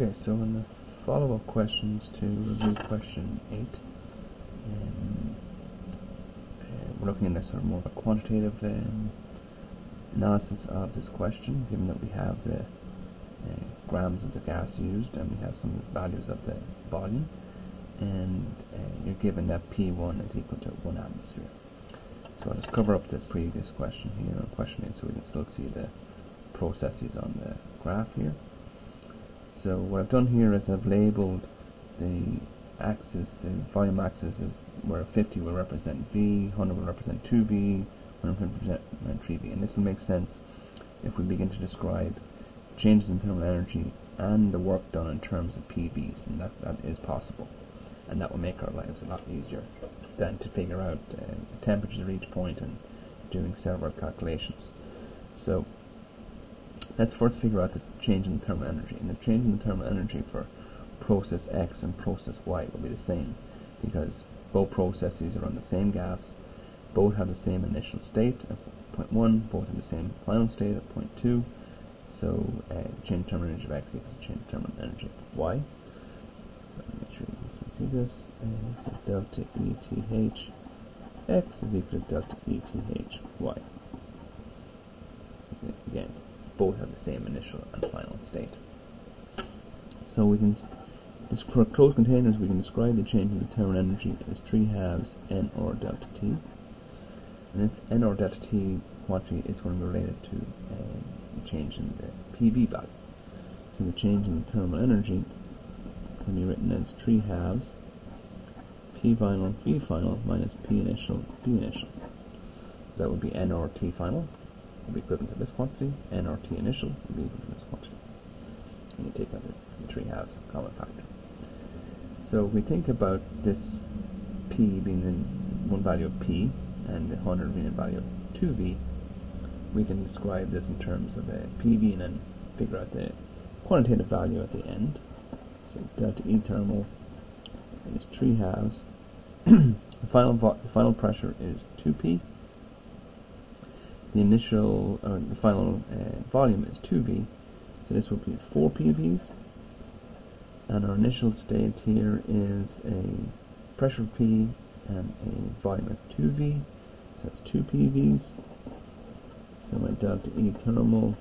Okay, so in the follow-up questions to review question 8, we're looking at this sort of more of a quantitative analysis of this question, given that we have the grams of the gas used and we have some values of the volume, and you're given that P1 is equal to 1 atmosphere. So I'll just cover up the previous question here on question 8 so we can still see the processes on the graph here. So what I've done here is I've labelled the axis, the volume axis is where 50 will represent V, 100 will represent 2V, 100 will represent 3V, and this will make sense if we begin to describe changes in thermal energy and the work done in terms of PVs, and that is possible, and that will make our lives a lot easier than to figure out the temperatures at each point and doing several calculations. So let's first figure out the change in thermal energy, and the change in the thermal energy for process X and process Y will be the same because both processes are on the same gas, both have the same initial state at point 1, both have the same final state at point 2, so change in thermal energy of X equals the change in thermal energy of Y. So make sure you can see this, so delta ETH X is equal to delta ETH Y. Again, both have the same initial and final state. So we can, for closed containers, we can describe the change in the thermal energy as 3 halves N or delta T. And this N or delta T quantity is going to be related to the change in the PV value. So the change in the thermal energy can be written as 3 halves P final V final minus P initial V initial. So that would be N or T final will be equivalent to this quantity, N or T initial will be equal to this quantity. And you take out the 3 halves common factor. So if we think about this P being the one value of P and the 100 being a value of 2V, we can describe this in terms of a PV and then figure out the quantitative value at the end. So delta E thermal is 3 halves. The final pressure is 2P. The initial, the final volume is 2V, so this would be 4 PVs, and our initial state here is a pressure P and a volume of 2V, so that's 2 PVs, so my delta E thermal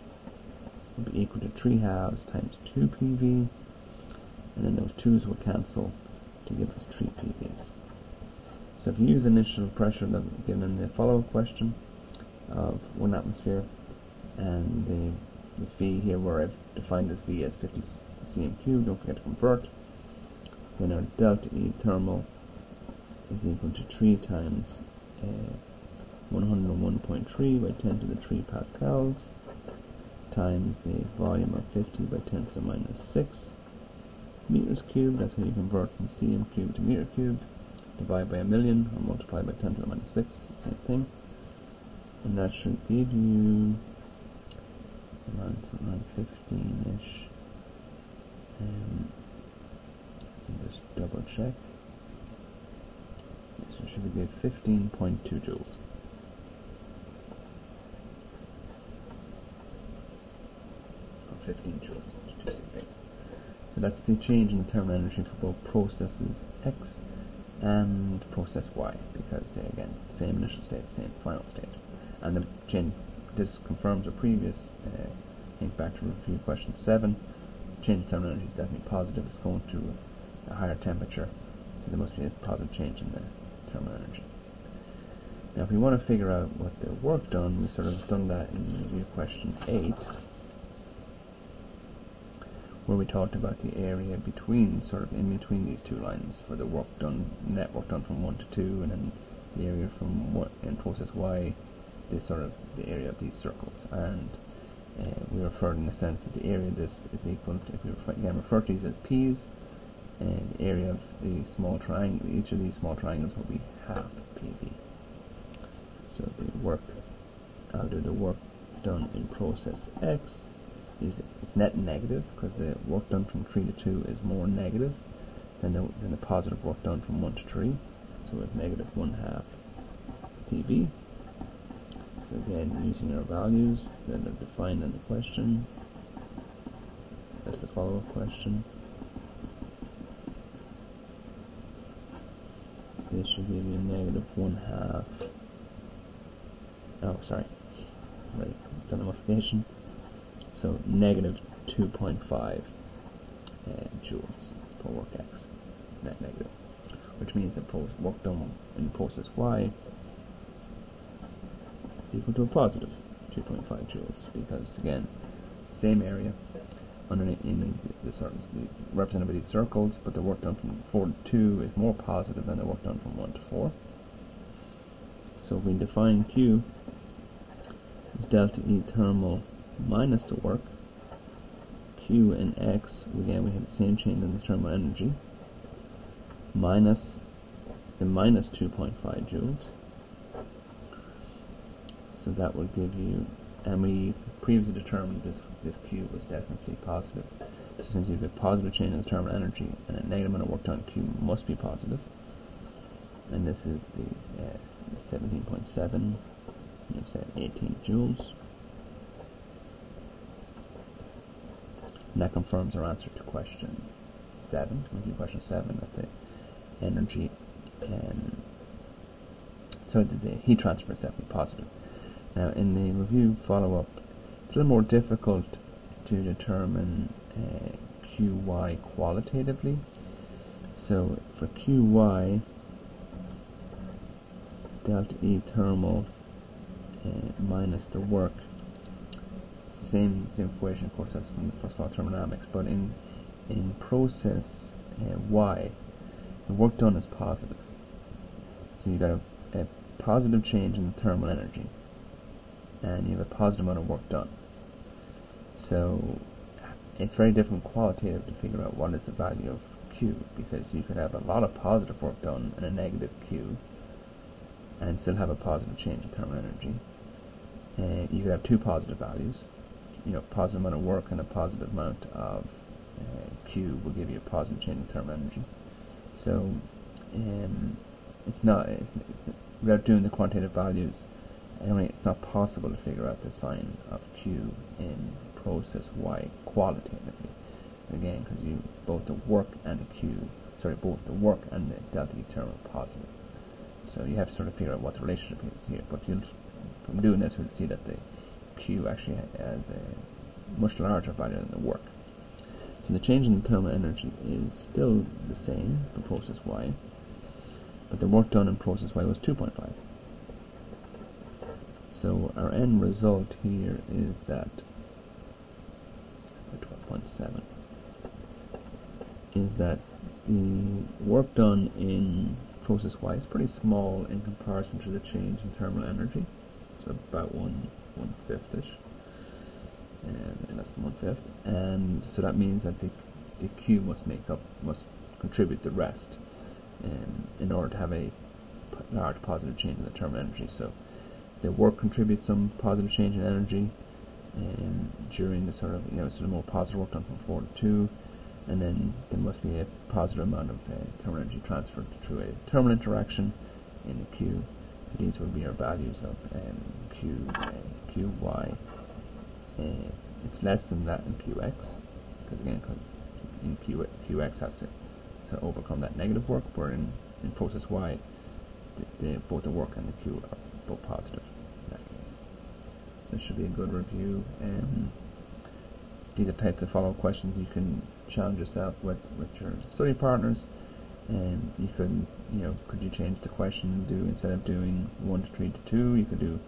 will be equal to 3 halves times 2 PV, and then those 2's will cancel to give us 3 PVs. So if you use initial pressure that was given in the follow-up question, of 1 atmosphere, and this V here where I've defined this V as 50 cm cubed, don't forget to convert, then our delta E thermal is equal to 3 times 101.3 by 10 to the 3 pascals times the volume of 50 by 10 to the minus 6 meters cubed. That's how you convert from cm cubed to meter cubed. Divide by 1,000,000 or multiply by 10 to the minus 6, it's the same thing. And that should give you around something like 15-ish. Just double check. So it should be 15.2 joules. Or 15 joules, two same things. So that's the change in the thermal energy for both processes X and process Y, because again, same initial state, same final state. And the change, this confirms a previous think back to review question 7. Change in thermal energy is definitely positive. It's going to a higher temperature, so there must be a positive change in the thermal energy. Now if we want to figure out what the work done, we sort of done that in review question 8, where we talked about the area between, sort of in between these two lines for the work done, net work done from 1 to 2, and then the area from what in process Y, this sort of the area of these circles, and we referred in the sense that the area of this is equal to, if we again refer to these as P's, and the area of the small triangle, each of these small triangles will be half PV. So the work, I'll do the work done in process X is, it's net negative because the work done from 3 to 2 is more negative than the positive work done from 1 to 3. So we have negative 1/2 PV. So again, using our values that are defined in the question, That's the follow-up question. This should give you negative 1/2. Oh, sorry. Right, done the multiplication. So negative 2.5 joules per work x, net negative, which means that work done in process y is equal to a positive 2.5 joules, because again, same area underneath in the circles, represented by these circles, but the work done from 4 to 2 is more positive than the work done from 1 to 4. So if we define Q as delta E thermal minus the work, Q and X, again we have the same change in the thermal energy, minus the minus 2.5 joules. So that will give you, and we previously determined this Q was definitely positive. So since you have a positive change in the thermal energy and a negative amount of work done, Q must be positive. And this is the 17.7, let's say 18 joules. And that confirms our answer to question 7. Question 7, that the energy so the heat transfer is definitely positive. Now in the review follow-up, it's a little more difficult to determine QY qualitatively. So for QY, delta E thermal minus the work, same equation, of course, that's from the first law of thermodynamics, but in process Y, the work done is positive. So you got a positive change in the thermal energy, and you have a positive amount of work done. So it's very different qualitative to figure out what is the value of Q, because you could have a lot of positive work done and a negative Q, and still have a positive change in thermal energy. And you could have two positive values, positive amount of work and a positive amount of Q will give you a positive change in thermal energy. So without doing the quantitative values, it's not possible to figure out the sign of Q in process Y qualitatively. Again, because both the work and the work and the delta E thermal are positive. So you have to sort of figure out what the relationship is here. But from doing this, we'll see that the Q actually has a much larger value than the work. So the change in the thermal energy is still the same for process Y, but the work done in process Y was 2.5. So our end result here is that 12.7 is that the work done in process Y is pretty small in comparison to the change in thermal energy. So about 1/5ish, and less than 1/5, and so that means that the Q must contribute the rest in order to have a large positive change in the thermal energy. So the work contributes some positive change in energy during the sort of more positive work done from 4 to 2, and then there must be a positive amount of thermal energy transferred through a thermal interaction in the Q. So these would be our values of QY. It's less than that in QX, because in QX has to overcome that negative work, where in process Y, both the work and the Q are both positive in that case. So it should be a good review. These are types of follow-up questions you can challenge yourself with your study partners. And you could you change the question, instead of doing 1 to 3 to 2, you could do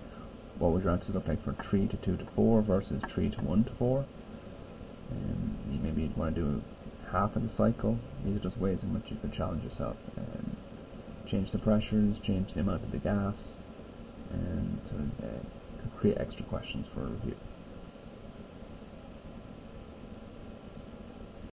what would your answers look like for 3 to 2 to 4 versus 3 to 1 to 4. And maybe you'd want to do half of the cycle. These are just ways in which you could challenge yourself and change the pressures, change the amount of the gas, and sort of create extra questions for review.